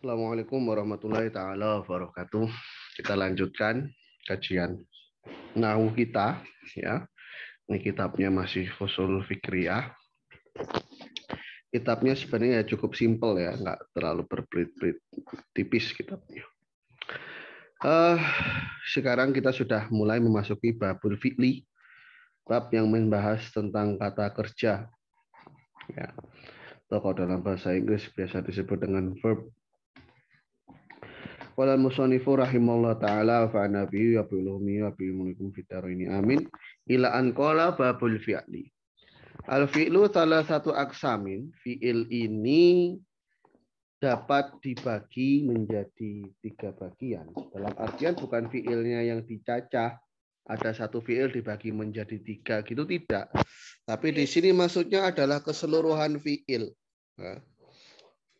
Assalamualaikum warahmatullahi taala wabarakatuh. Kita lanjutkan kajian nahwu kita ya. Ini kitabnya masih Fushul Fikriyah. Kitabnya sebenarnya cukup simpel ya, nggak terlalu berbelit-belit, tipis kitabnya. Sekarang kita sudah mulai memasuki babul fi'li, bab yang membahas tentang kata kerja. Ya. Atau kalau dalam bahasa Inggris biasa disebut dengan verb. Qala al-musannifu rahimahullah ta'ala fa nabi wa bi'ulumi wa bi'umulikum fitarini amin ila an qala babul fi'li. Al-fi'lu salah satu aksamin. Fi'il ini dapat dibagi menjadi 3 bagian. Dalam artian bukan fi'ilnya yang dicacah, ada satu fi'il dibagi menjadi 3 gitu, tidak. Tapi di sini maksudnya adalah keseluruhan fi'il. Nah,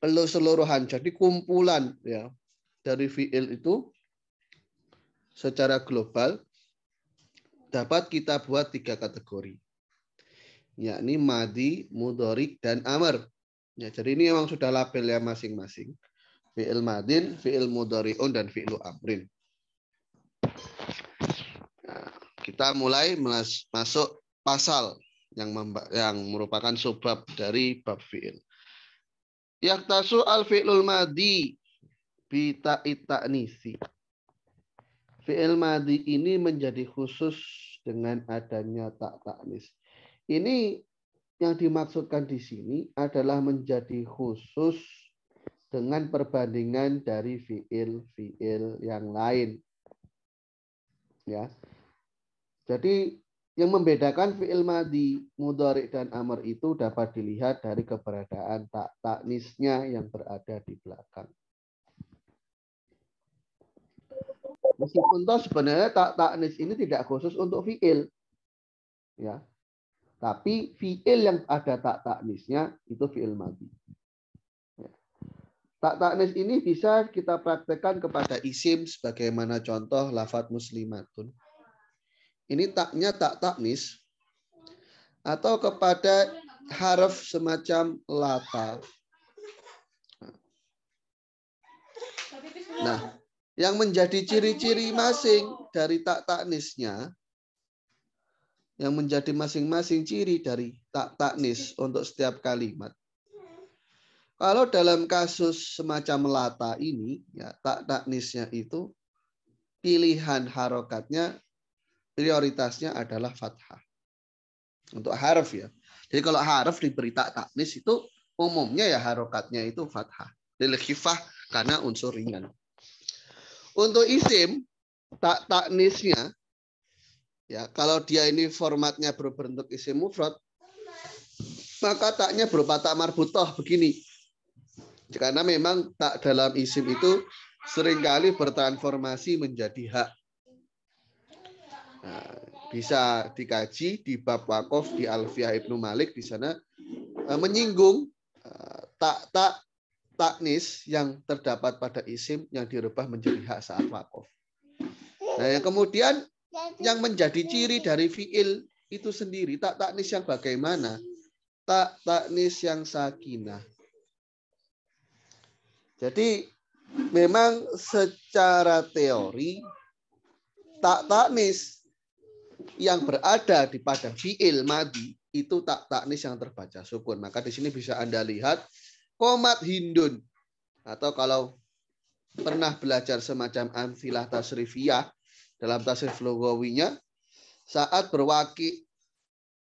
keseluruhan, jadi kumpulan ya dari fi'il itu secara global dapat kita buat 3 kategori, yakni madi, mudhari, dan amr. Ya, jadi ini memang sudah labelnya masing-masing. Fi'il madin, fi'il mudhari'un, dan fi'il amrin. Nah, kita mulai masuk pasal yang merupakan subbab dari bab fi'il. Yaktasu al-fi'lul madi bita'it ta'nisi. Fi'il madi ini menjadi khusus dengan adanya tak ta'nis. Ini yang dimaksudkan di sini adalah menjadi khusus dengan perbandingan dari fi'il yang lain. Ya. Jadi yang membedakan fi'il madi, mudhari, dan amr itu dapat dilihat dari keberadaan tak ta'nisnya yang berada di belakang. Meskipun toh sebenarnya tak ta'nis ini tidak khusus untuk fi'il. Ya. Tapi fi'il yang ada tak ta'nisnya itu fi'il madi. Ya. Tak ta'nis ini bisa kita praktekkan kepada isim sebagaimana contoh lafadz muslimatun. Ini taknya tak ta'nis atau kepada harf semacam lata. Nah, yang menjadi ciri-ciri masing dari tak ta'nisnya, yang menjadi masing-masing ciri dari tak ta'nis untuk setiap kalimat. Kalau dalam kasus semacam lata ini, ya tak ta'nisnya itu pilihan harokatnya, prioritasnya adalah fathah. Untuk harf ya. Jadi kalau harf diberi tak ta'nis itu umumnya ya harokatnya itu fathah. Lil khifah karena unsur ringan. Untuk isim, tak ta'nisnya, ya kalau dia ini formatnya berbentuk isim mufrad, maka taknya berupa tak marbutoh begini. Karena memang tak dalam isim itu seringkali bertransformasi menjadi hak. Nah, bisa dikaji di bab wakof di Alfiyah Ibnu Malik, di sana menyinggung tak ta'nis yang terdapat pada isim yang dirubah menjadi hak saat wakof. Nah, yang kemudian yang menjadi ciri dari fi'il itu sendiri, tak ta'nis yang bagaimana? Tak ta'nis yang sakinah. Jadi memang secara teori tak ta'nis yang berada di pada fi'il madi itu tak ta'nis yang terbaca sukun. Maka di sini bisa Anda lihat qomat hindun, atau kalau pernah belajar semacam amsilah tasrifiyah dalam tasrif lugawinya, saat berwaki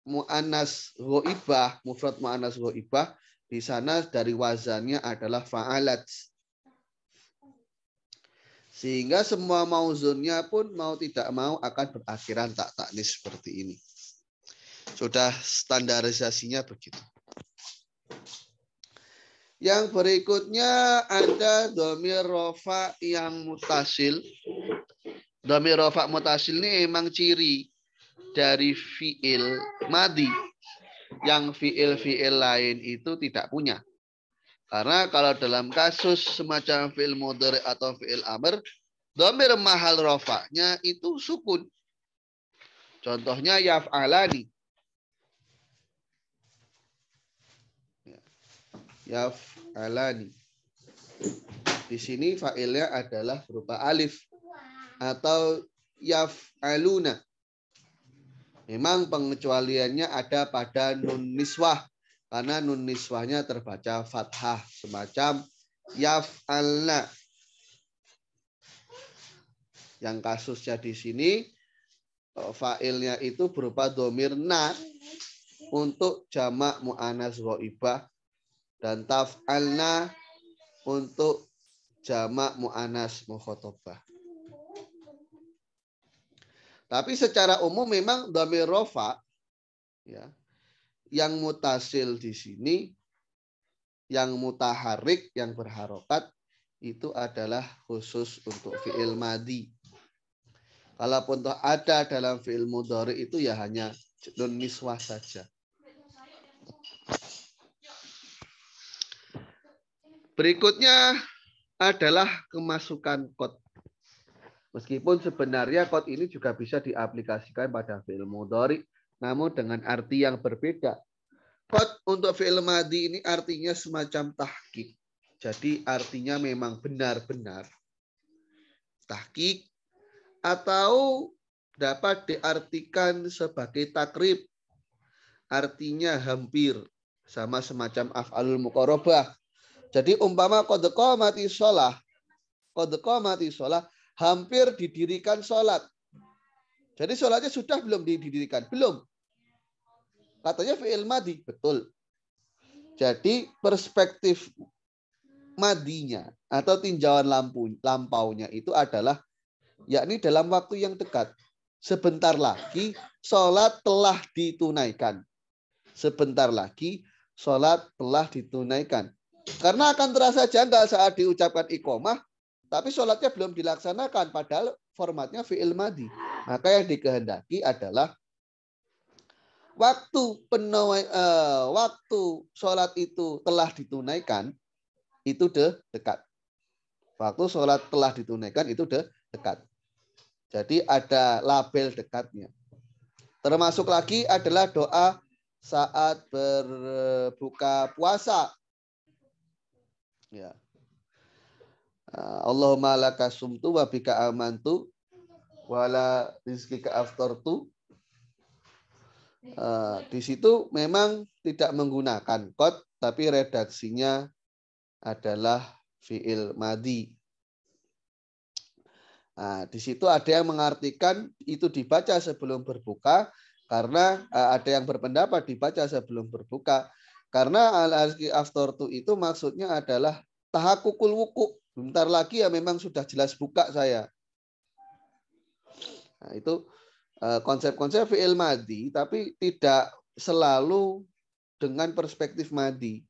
mu'annas ghaibah, mufrad mu'annas ghaibah, di sana dari wazannya adalah fa'alat. Sehingga semua mauzunnya pun mau tidak mau akan berakhiran tak ta'nis seperti ini. Sudah standarisasinya begitu. Yang berikutnya ada dhamir rofa yang mutasil. Dhamir rofa mutasil ini emang ciri dari fi'il madi yang fi'il lain itu tidak punya. Karena kalau dalam kasus semacam fi'il mudhari atau fi'il amr, dhamir mahal rofa'nya itu sukun. Contohnya yaf'alani. Yaf'alani. Di sini fa'ilnya adalah berupa alif atau yaf'aluna. Memang pengecualiannya ada pada nun niswah. Karena nun niswahnya terbaca fathah. Semacam yaf'alna. Yang kasusnya di sini, fa'ilnya itu berupa dhamir na untuk jamak mu'anats ghaibah dan taf'alna untuk jamak mu'anats mukhatabah. Tapi secara umum memang dhamir rafa ya, yang mutasil di sini, yang mutaharik, yang berharokat itu adalah khusus untuk fi'il madhi. Kalaupun ada dalam fi'il mudhari itu ya hanya nun niswah saja. Berikutnya adalah kemasukan qad. Meskipun sebenarnya qad ini juga bisa diaplikasikan pada fi'il mudhari, namun dengan arti yang berbeda. Qad untuk fi'il madhi ini artinya semacam tahqiq. Jadi artinya memang benar-benar tahqiq atau dapat diartikan sebagai takrib. Artinya hampir sama semacam af'alul muqarabah. Jadi umpama qad qamati shalah, hampir didirikan sholat. Jadi sholatnya sudah belum didirikan? Belum. Katanya fi'il madhi. Betul. Jadi perspektif madinya atau tinjauan lampaunya itu adalah yakni dalam waktu yang dekat. Sebentar lagi sholat telah ditunaikan. Sebentar lagi sholat telah ditunaikan. Karena akan terasa janggal saat diucapkan iqomah, tapi sholatnya belum dilaksanakan, padahal formatnya fi'il madhi. Maka yang dikehendaki adalah waktu sholat itu telah ditunaikan, itu dekat. Waktu sholat telah ditunaikan, itu dekat. Jadi ada label dekatnya. Termasuk lagi adalah doa saat berbuka puasa. Ya. Allahumma laka sumtu wa bika amantu wala rizqika aftartu. Di situ memang tidak menggunakan qad, tapi redaksinya adalah fi'il madhi. Di situ ada yang mengartikan itu dibaca sebelum berbuka, karena ada yang berpendapat dibaca sebelum berbuka, karena al-rizqi aftartu itu maksudnya adalah tahakukul wuku. Bentar lagi ya memang sudah jelas buka saya. Nah, itu konsep-konsep fi'il madhi, tapi tidak selalu dengan perspektif madhi.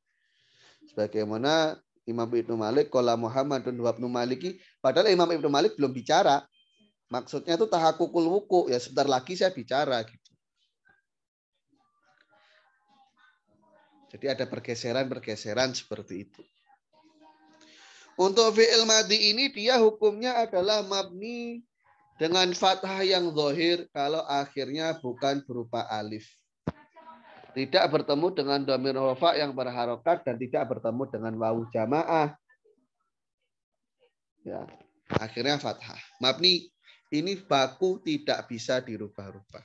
Sebagaimana Imam Ibnu Malik, qala Muhammadun wa Ibnu Maliki, padahal Imam Ibnu Malik belum bicara. Maksudnya itu tahakukul wuku, ya sebentar lagi saya bicara gitu. Jadi ada pergeseran-pergeseran seperti itu. Untuk fi'il madhi ini dia hukumnya adalah mabni dengan fathah yang zahir kalau akhirnya bukan berupa alif. Tidak bertemu dengan dhamir rafa yang berharokat dan tidak bertemu dengan wawu jamaah. Ya, akhirnya fathah. Mabni ini baku, tidak bisa dirubah-rubah.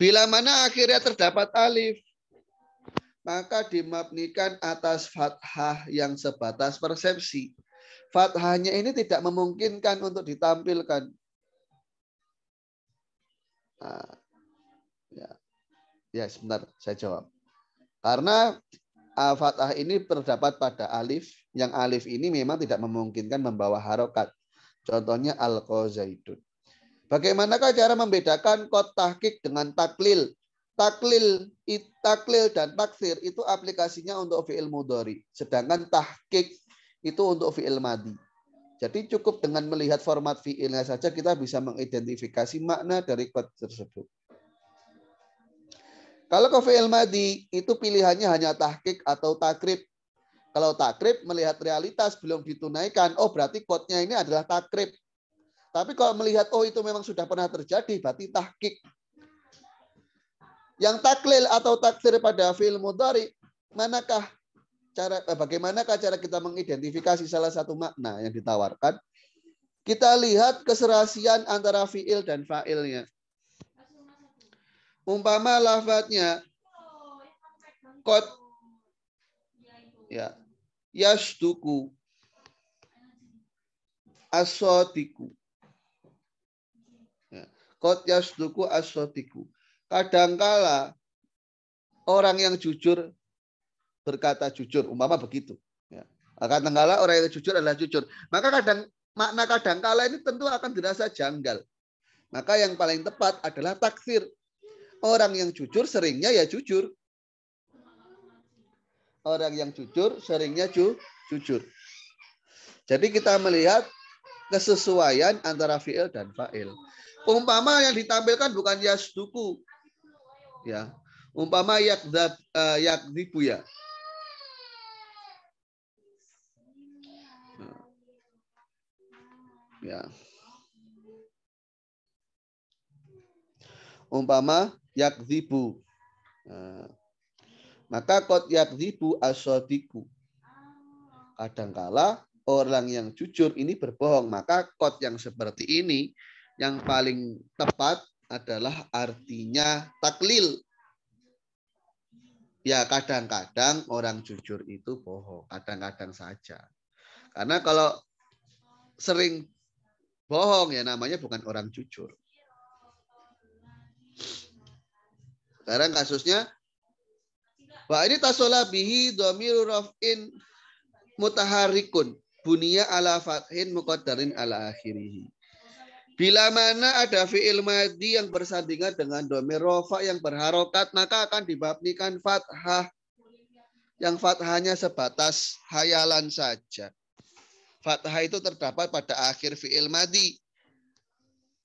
Bila mana akhirnya terdapat alif, maka dimabnikan atas fathah yang sebatas persepsi. Fathahnya ini tidak memungkinkan untuk ditampilkan. Ya, sebentar saya jawab. Karena fathah ini terdapat pada alif, yang alif ini memang tidak memungkinkan membawa harokat. Contohnya al-qazaidun. Bagaimanakah cara membedakan qad tahqiq dengan taklil? Taklil dan taksir itu aplikasinya untuk fi'il mudhari, sedangkan tahqiq itu untuk fi'il madhi. Jadi cukup dengan melihat format fi'ilnya saja kita bisa mengidentifikasi makna dari qad tersebut. Kalau ke fi'il madhi itu pilihannya hanya tahqiq atau takrib. Kalau takrib melihat realitas belum ditunaikan, oh berarti qadnya ini adalah takrib. Tapi kalau melihat oh itu memang sudah pernah terjadi, berarti tahqiq. Yang taklil atau taksir pada fi'il mudhari, manakah bagaimanakah cara kita mengidentifikasi salah satu makna yang ditawarkan? Kita lihat keserasian antara fiil dan fa'ilnya. Umpama lafadznya qad ya yasduku as-sadiqu. Ya, qad yasduku as-sadiqu. Kadangkala orang yang jujur berkata jujur, umpama begitu. Ya. Kadangkala orang yang jujur adalah jujur. Maka makna kadangkala ini tentu akan dirasa janggal. Maka yang paling tepat adalah taksir. Orang yang jujur seringnya ya jujur. Orang yang jujur seringnya jujur. Jadi kita melihat kesesuaian antara fi'il dan fa'il. Umpama yang ditampilkan bukan yasduku. Ya. Umpama yakdzibu ya. Ya. Umpama yakdzibu. Maka qad yakdzibu as-sadiqu. Kadangkala orang yang jujur ini berbohong. Maka qad yang seperti ini yang paling tepat adalah artinya taklil. Ya kadang-kadang orang jujur itu bohong. Kadang-kadang saja. Karena kalau sering bohong ya namanya bukan orang jujur. Sekarang kasusnya wa ini tasola bihi dhamiru raf'in mutaharrikun bunia ala fathin muqaddarin ala akhirih. Bila mana ada fi'il madhi yang bersandingan dengan dhamir rafa yang berharokat maka akan dibabnikan fathah. Yang fathahnya sebatas hayalan saja. Fathah itu terdapat pada akhir fi'il madhi.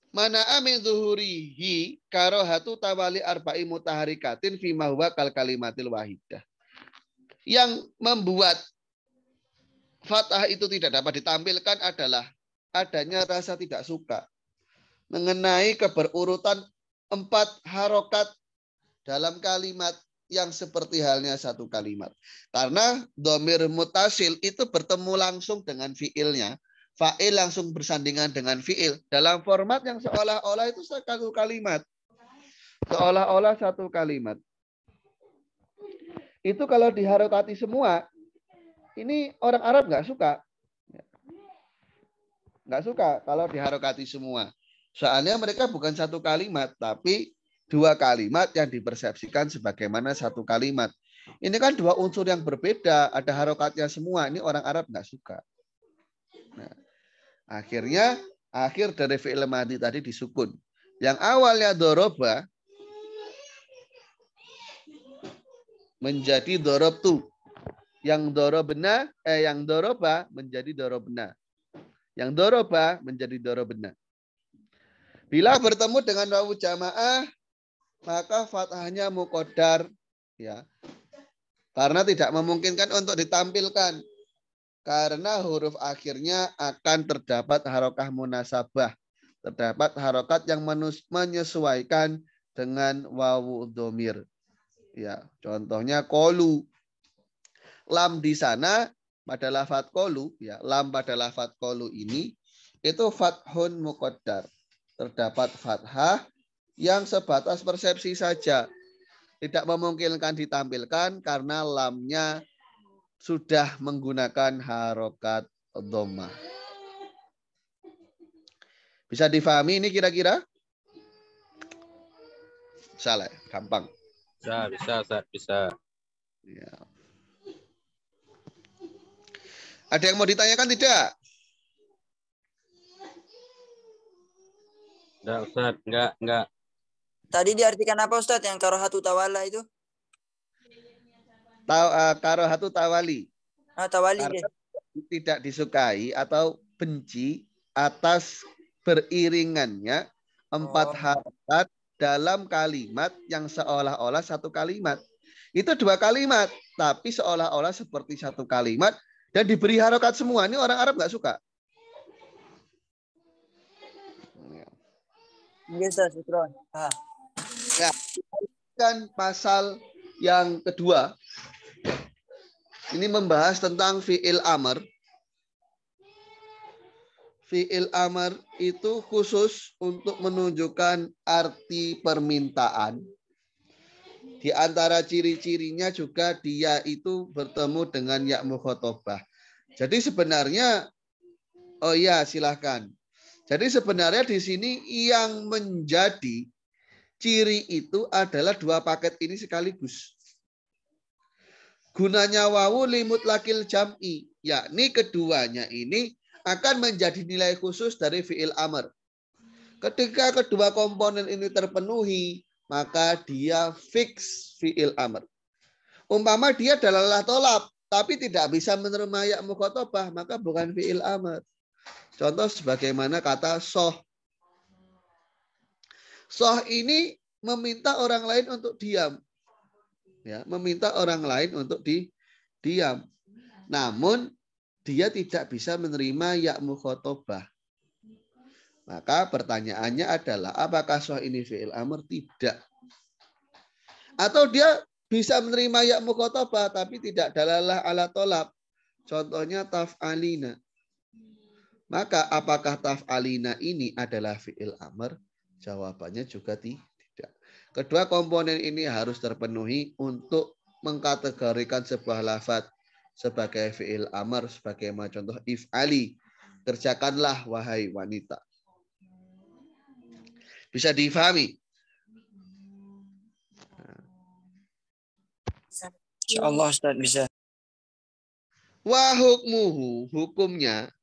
Mana amin zuhurihi karohatu tawali arba'i mutaharikatin fima huwa kal kalimatil wahidah. Yang membuat fathah itu tidak dapat ditampilkan adalah adanya rasa tidak suka mengenai keberurutan 4 harokat dalam kalimat yang seperti halnya satu kalimat. Karena dhamir mutasil itu bertemu langsung dengan fiilnya. Fa'il langsung bersandingan dengan fi'il. Dalam format yang seolah-olah itu satu kalimat. Seolah-olah satu kalimat. Itu kalau diharokati semua, ini orang Arab nggak suka. Nggak suka kalau diharokati semua. Soalnya mereka bukan satu kalimat, tapi 2 kalimat yang dipersepsikan sebagaimana satu kalimat. Ini kan 2 unsur yang berbeda, ada harokatnya semua. Ini orang Arab nggak suka. Nah, akhirnya akhir dari fi'il madhi tadi disukun. Yang awalnya doroba menjadi dorobtu. Yang doroba menjadi dorobna. Yang doroba menjadi dorobna. Bila bertemu dengan wawu jamaah maka fathahnya muqaddar ya. Karena tidak memungkinkan untuk ditampilkan. Karena huruf akhirnya akan terdapat harokah munasabah. Terdapat harokat yang menyesuaikan dengan wawu dhamir. Ya, contohnya qalu. Lam di sana pada lafadz qalu, ya, lam pada lafadz qalu ini itu fathun muqaddar. Terdapat fathah yang sebatas persepsi saja. Tidak memungkinkan ditampilkan karena lamnya sudah menggunakan harokat dhammah. Bisa difahami ini kira-kira? Salah, gampang. Bisa. Ya. Ada yang mau ditanyakan tidak? Enggak, Ustaz. Enggak. Tadi diartikan apa Ustaz yang karohatu tawala itu? Karohatu tawali. Tawali Karena deh. tidak disukai atau benci atas beriringannya 4 harokat dalam kalimat yang seolah-olah satu kalimat. Itu 2 kalimat, tapi seolah-olah seperti satu kalimat dan diberi harokat semua. Ini orang Arab nggak suka. Bisa, Sukron. Ya, kan pasal yang kedua. Ini membahas tentang fi'il amr. Fi'il amr itu khusus untuk menunjukkan arti permintaan. Di antara ciri-cirinya juga dia itu bertemu dengan ya mukhotobah. Jadi sebenarnya, oh iya silahkan. Jadi sebenarnya di sini yang menjadi ciri itu adalah dua paket ini sekaligus. Gunanya wawu limut lakil jam'i, yakni keduanya ini akan menjadi nilai khusus dari fi'il amr. Ketika kedua komponen ini terpenuhi, maka dia fix fi'il amr. Umpama dia adalah tolab, tapi tidak bisa menerima ya mukhotobah, maka bukan fi'il amr. Contoh sebagaimana kata soh. Soh ini meminta orang lain untuk diam. Ya, meminta orang lain untuk diam. Namun dia tidak bisa menerima ya mukhotobah. Maka pertanyaannya adalah apakah soh ini fi'il amr? Tidak. Atau dia bisa menerima ya mukhotobah tapi tidak dalalah ala tolab. Contohnya taf'alina. Maka apakah taf'alina ini adalah fi'il amr? Jawabannya juga tidak. Kedua komponen ini harus terpenuhi untuk mengkategorikan sebuah lafaz sebagai fi'il amr, sebagai contoh if'ali. Kerjakanlah wahai wanita. Bisa difahami? Insyaallah Ustaz bisa. Wa hukmuhu, hukumnya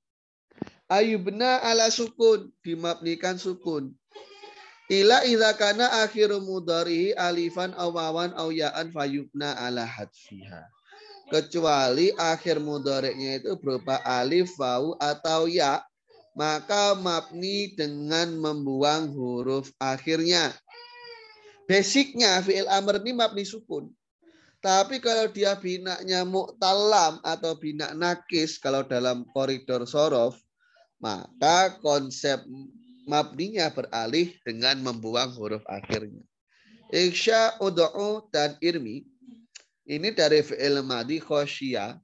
ayubna ala sukun, dimabnikan sukun. Ila idza kana akhiru mudharihi alifan aw wawan aw ya'an fayubna ala hadfiha. Kecuali akhir mudhari'nya itu berupa alif, waw atau ya, maka mabni dengan membuang huruf akhirnya. Basicnya fi'il amr ini mabni sukun. Tapi kalau dia binaknya mu'talam atau binak nakis, kalau dalam koridor sorof, maka konsep mabninya beralih dengan membuang huruf akhirnya. Iksya, ud'u, dan irmi. Ini dari fi'il madhi khosyia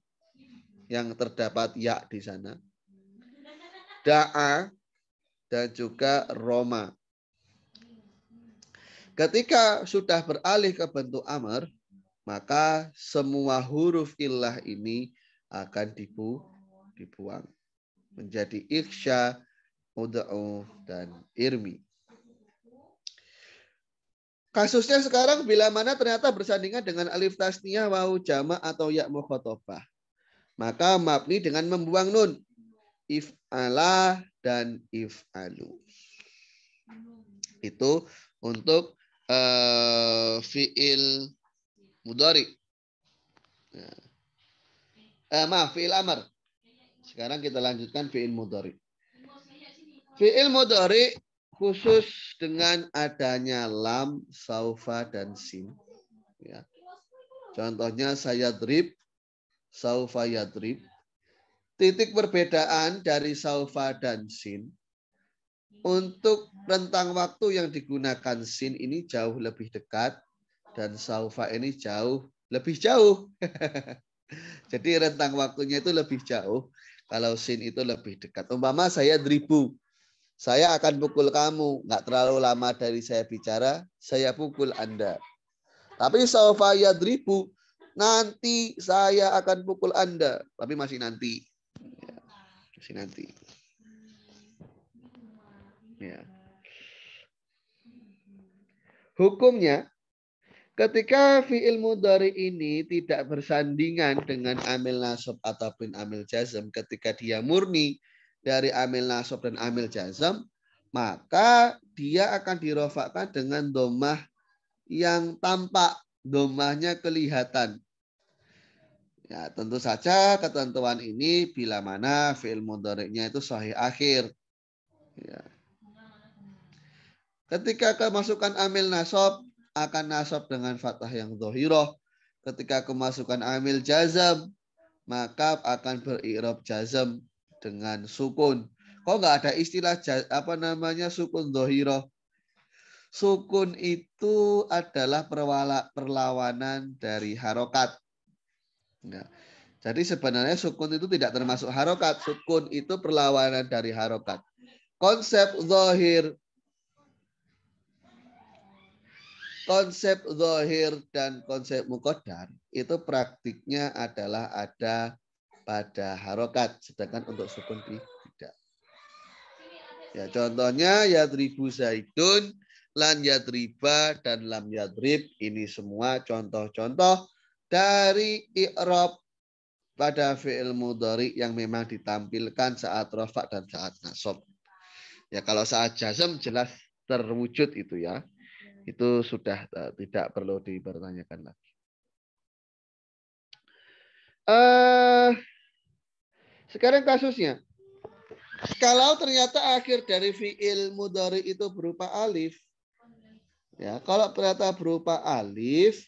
yang terdapat ya di sana. Da'a dan juga roma. Ketika sudah beralih ke bentuk amr, maka semua huruf illah ini akan dibuang. Menjadi iksya, ud'u, dan irmi. Kasusnya sekarang bila mana ternyata bersandingan dengan alif tasniyah, wawu jama' atau ya mukhotobah. Maka mabni dengan membuang nun. If'ala dan if'alu. Itu untuk fi'il mudhari. Fi'il amr. Sekarang kita lanjutkan fi'il mudhari. Fi'il mudhari khusus dengan adanya lam, saufa, dan sin. Ya. Contohnya saya drib, saufa yadrib. Titik perbedaan dari saufa dan sin. Untuk rentang waktu yang digunakan sin ini jauh lebih dekat. Dan saufa ini jauh lebih jauh. Jadi rentang waktunya itu lebih jauh. Kalau sin itu lebih dekat. Umpama saya dribu. Saya akan pukul kamu. Nggak terlalu lama dari saya bicara, saya pukul Anda. Tapi saufa yadribu, nanti saya akan pukul Anda. Tapi masih nanti. Ya, masih nanti. Ya. Hukumnya, ketika fi'il mudhari ini tidak bersandingan dengan amil nasab ataupun amil jazm, ketika dia murni dari amil nasab dan amil jazm, maka dia akan dirofakkan dengan dhammah yang tampak, dhammahnya kelihatan. Ya, tentu saja ketentuan ini bila mana fi'il mudhari'nya itu sahih akhir. Ya. Ketika kemasukan amil nasab, akan nasab dengan fathah yang dhahirah. Ketika kemasukan amil jazm, maka akan beri'rab jazm dengan sukun. Kok nggak ada istilah sukun dhahirah? Sukun itu adalah perlawanan dari harokat. Nah, Jadi sebenarnya sukun itu tidak termasuk harokat. Sukun itu perlawanan dari harokat. Konsep zahir dan konsep muqaddar itu praktiknya adalah ada pada harokat. Sedangkan untuk sukun tidak. Ya, contohnya yadribu zaidun, lan yadriba, dan lam yadrib. Ini semua contoh-contoh dari i'rab pada fi'il mudhari yang memang ditampilkan saat rafa dan saat nasab. Ya, kalau saat jazm jelas terwujud itu ya. Itu sudah tidak perlu dipertanyakan lagi. Sekarang kasusnya. Kalau ternyata akhir dari fi'il mudhari itu berupa alif. Ya, kalau ternyata berupa alif,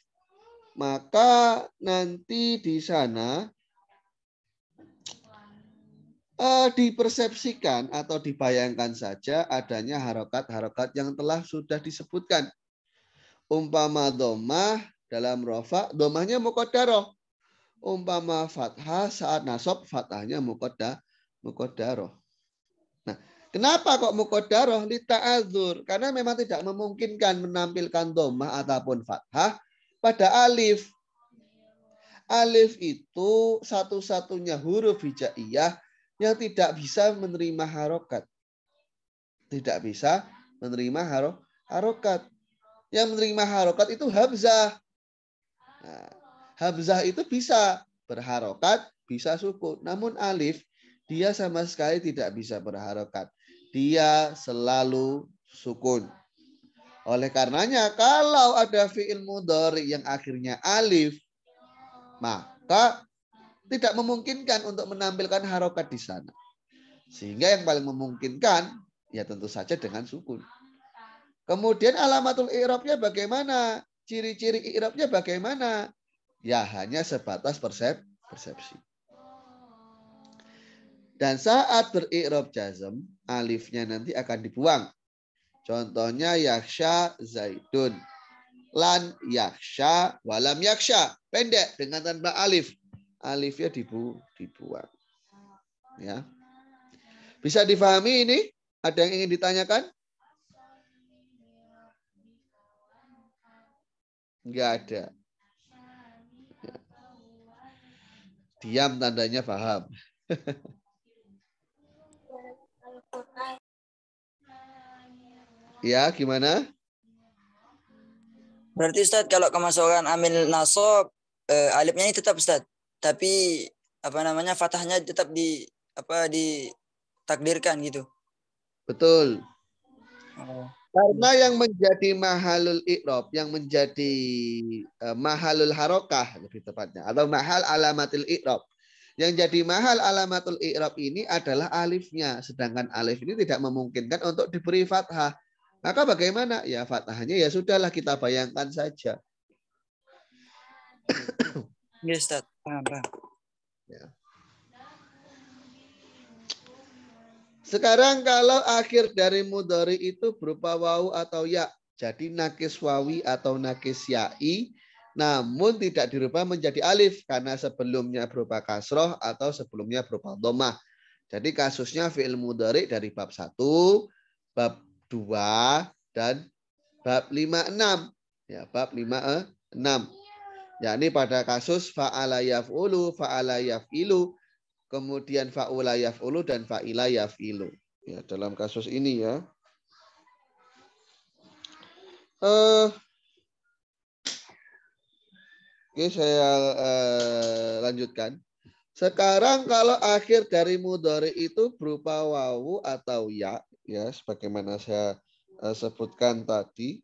maka nanti di sana dipersepsikan atau dibayangkan saja adanya harokat-harokat yang telah sudah disebutkan. Umpama dhammah dalam rafa, dhammahnya muqaddarah. Umpama fathah saat nasab, fathahnya muqaddarah. Nah, kenapa kok muqaddarah? Li ta'adzur. Karena memang tidak memungkinkan menampilkan dhammah ataupun fathah pada alif. Alif itu satu-satunya huruf hijaiyah yang tidak bisa menerima harokat. Tidak bisa menerima harokat. Yang menerima harokat itu hamzah. Nah, hamzah itu bisa berharokat, bisa sukun. Namun alif, dia sama sekali tidak bisa berharokat. Dia selalu sukun. Oleh karenanya, kalau ada fi'il mudhari yang akhirnya alif, maka tidak memungkinkan untuk menampilkan harokat di sana. Sehingga yang paling memungkinkan, ya tentu saja dengan sukun. Kemudian alamatul i'rabnya bagaimana? Ciri-ciri i'rabnya bagaimana? Ya hanya sebatas persepsi. Dan saat beri'rab jazm, alifnya nanti akan dibuang. Contohnya yaksha zaidun. Lan yaksha walam yaksha. Pendek dengan tanpa alif. Alifnya dibuang. Ya. Bisa difahami ini? Ada yang ingin ditanyakan? Enggak ada. Diam tandanya paham. Ya, gimana? Berarti Ustaz kalau kemasukan amil nasab alifnya ini tetap Ustaz. Tapi fathahnya tetap ditakdirkan gitu. Betul. Oh. Karena yang menjadi mahalul i'rab, yang menjadi mahalul harokah lebih tepatnya, atau mahal alamatil i'rab. Yang jadi mahal alamatul i'rab ini adalah alifnya, sedangkan alif ini tidak memungkinkan untuk diberi fathah. Maka bagaimana? Ya fathahnya ya sudahlah kita bayangkan saja. Ya Ustaz. Paham. Ya. Sekarang kalau akhir dari mudhari itu berupa wawu atau ya, jadi nakis wawi atau nakis ya'i, namun tidak dirubah menjadi alif karena sebelumnya berupa kasroh atau sebelumnya berupa dhammah. Jadi kasusnya fi'il mudhari dari bab 1, bab 2, dan bab 5-6. Ya, bab 5-6. Yakni pada kasus fa'ala yaf'ulu, fa'ala yaf'ilu, kemudian fa'ula yaf'ulu dan fa'ila yaf'ilu. Ya, dalam kasus ini ya. Oke, saya lanjutkan. Sekarang kalau akhir dari mudhari itu berupa wawu atau ya, sebagaimana saya sebutkan tadi.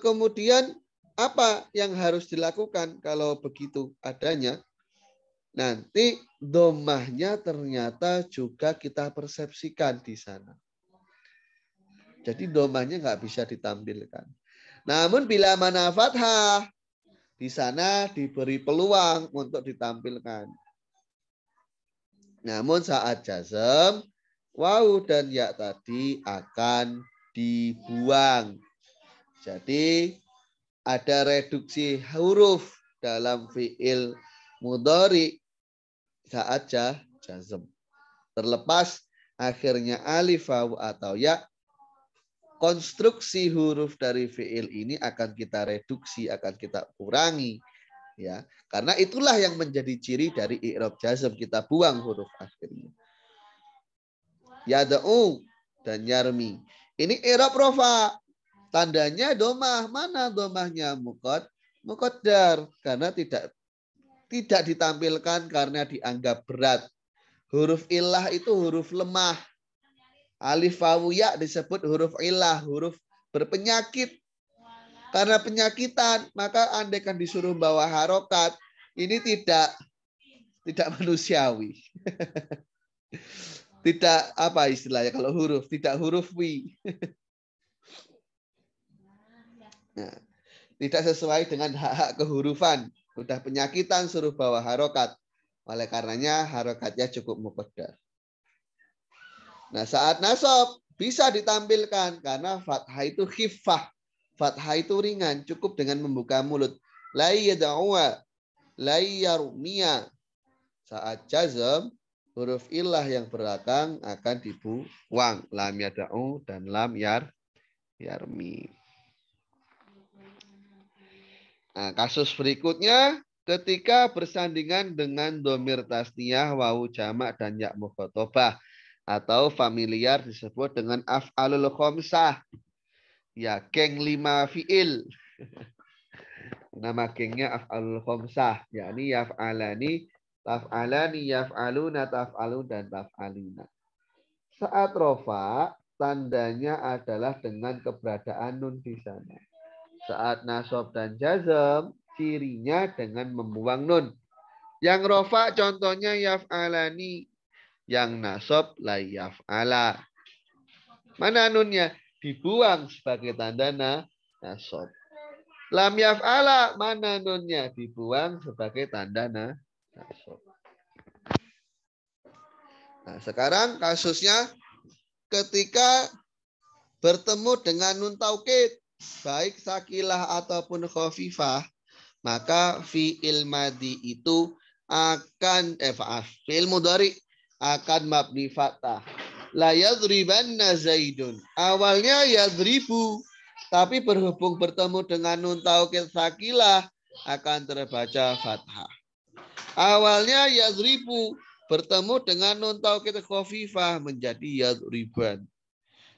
Kemudian apa yang harus dilakukan kalau begitu adanya? Nanti dhammahnya ternyata juga kita persepsikan di sana. Jadi dhammahnya nggak bisa ditampilkan. Namun bila mana fathah, di sana diberi peluang untuk ditampilkan. Namun saat jazm, wawu dan ya tadi akan dibuang. Jadi ada reduksi huruf dalam fi'il mudhari saat jazm. Terlepas akhirnya alif, wawu atau ya, konstruksi huruf dari fi'il ini akan kita reduksi, akan kita kurangi. Ya, karena itulah yang menjadi ciri dari i'rab jazm, kita buang huruf akhirnya. Yad'u dan yarmi. Ini i'rab rofa. Tandanya domah. Mana domahnya? Muqaddar. Karena tidak ditampilkan karena dianggap berat. Huruf illah itu huruf lemah. Alif, wawu, ya disebut huruf illah, huruf berpenyakit. Karena penyakitan, maka andaikan disuruh bawa harokat, ini tidak manusiawi. Tidak apa istilahnya kalau huruf, tidak huruf wi. Nah, tidak sesuai dengan hak-hak kehurufan. Sudah penyakitan suruh bawa harokat. Oleh karenanya harokatnya cukup muqaddar. Nah, saat nasab bisa ditampilkan karena fathah itu khiffah. Fathah itu ringan, cukup dengan membuka mulut. La yad'uwa, la yarmiya. Saat jazm, huruf illah yang belakang akan dibuang. Lam yad'u dan lam yarmi. Nah, kasus berikutnya ketika bersandingan dengan domir tasniyah, wawu jamak dan ya mukhatabah atau familiar disebut dengan af'alul khamsah. Ya, geng 5 fi'il. Nama gengnya af'alul khamsah, yakni yaf'alani, taf'alani, yaf'aluna, taf'alun dan taf'alina. Saat rofa, tandanya adalah dengan keberadaan nun di sana. Saat nasab dan jazm, cirinya dengan membuang nun. Yang rofa contohnya yaf'alani, yang nasab la yaf'ala. Mana nunnya? Dibuang sebagai tanda nasab. Lam yaf'ala, mana nunnya? Dibuang sebagai tanda nasab. Nah, sekarang kasusnya ketika bertemu dengan nun taukid, baik sakilah ataupun khafifah, maka fi'il madi itu akan fi'il mudhari akan mabni fathah. La yadribanna Zaidun. Awalnya yadribu, tapi berhubung bertemu dengan nun taukid sakilah akan terbaca fathah. Awalnya yadribu, bertemu dengan nun taukid khafifah menjadi yadriban.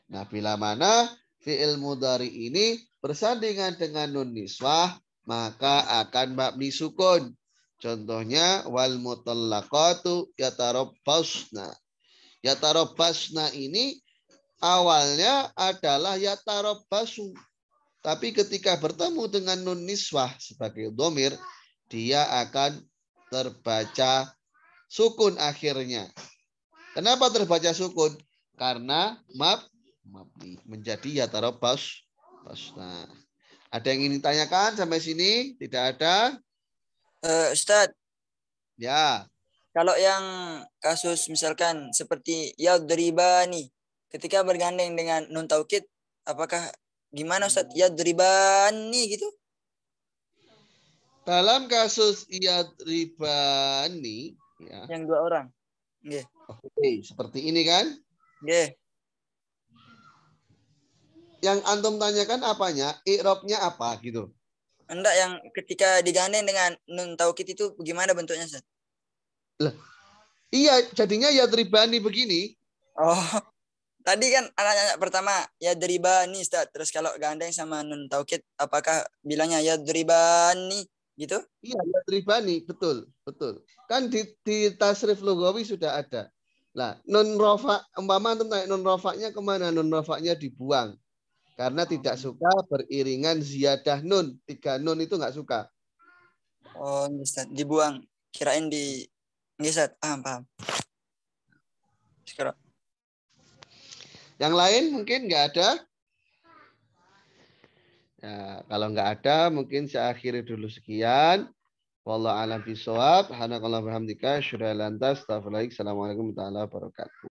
Nah, bila mana fi'il mudhari ini bersandingan dengan nun niswah, maka akan mabni sukun. Contohnya wal mutallaqatu yatarabbasna. Yatarabbasna ini awalnya adalah yatarabbasu. Tapi ketika bertemu dengan nun niswah sebagai dhamir, dia akan terbaca sukun akhirnya. Kenapa terbaca sukun? Karena mabni menjadi yatarabbasna. Ada yang ingin ditanyakan sampai sini? Tidak ada? Ustadz, Ya. kalau yang kasus misalkan seperti yadribani, ketika bergandeng dengan nun taukid, apakah gimana Ustadz? Yadribani gitu? Dalam kasus yadribani, ya. Yang 2 orang. Nggih. Oke, seperti ini kan? Nggih. Yang antum tanyakan apanya? I'rabnya apa gitu? Enggak, yang ketika digandeng dengan nun taukid itu bagaimana bentuknya, Ustaz? Lah, iya, jadinya yadribani begini. Oh, tadi kan anak-anak pertama yadribani, Ustaz. Terus kalau gandeng sama nun taukid, apakah bilangnya yadribani gitu? Iya, yadribani, betul, betul. Kan di tasrif lugawi sudah ada. Lah, nun rofa, umpama antum tanya nun rofaknya kemana? Nun rofaknya dibuang. Karena tidak suka beriringan ziyadah nun. 3 nun itu nggak suka. Oh, Ustaz, dibuang. Kirain di Ustaz, paham. Sekarang. Yang lain mungkin nggak ada. Ya, kalau nggak ada, mungkin saya akhiri dulu sekian. Wallahu a'lam bishawab. Subhanakallah wa bihamdika, asyhadu an la ilaha illa anta, astaghfiruka wa atubu ilaik. Assalamualaikum warahmatullahi wabarakatuh.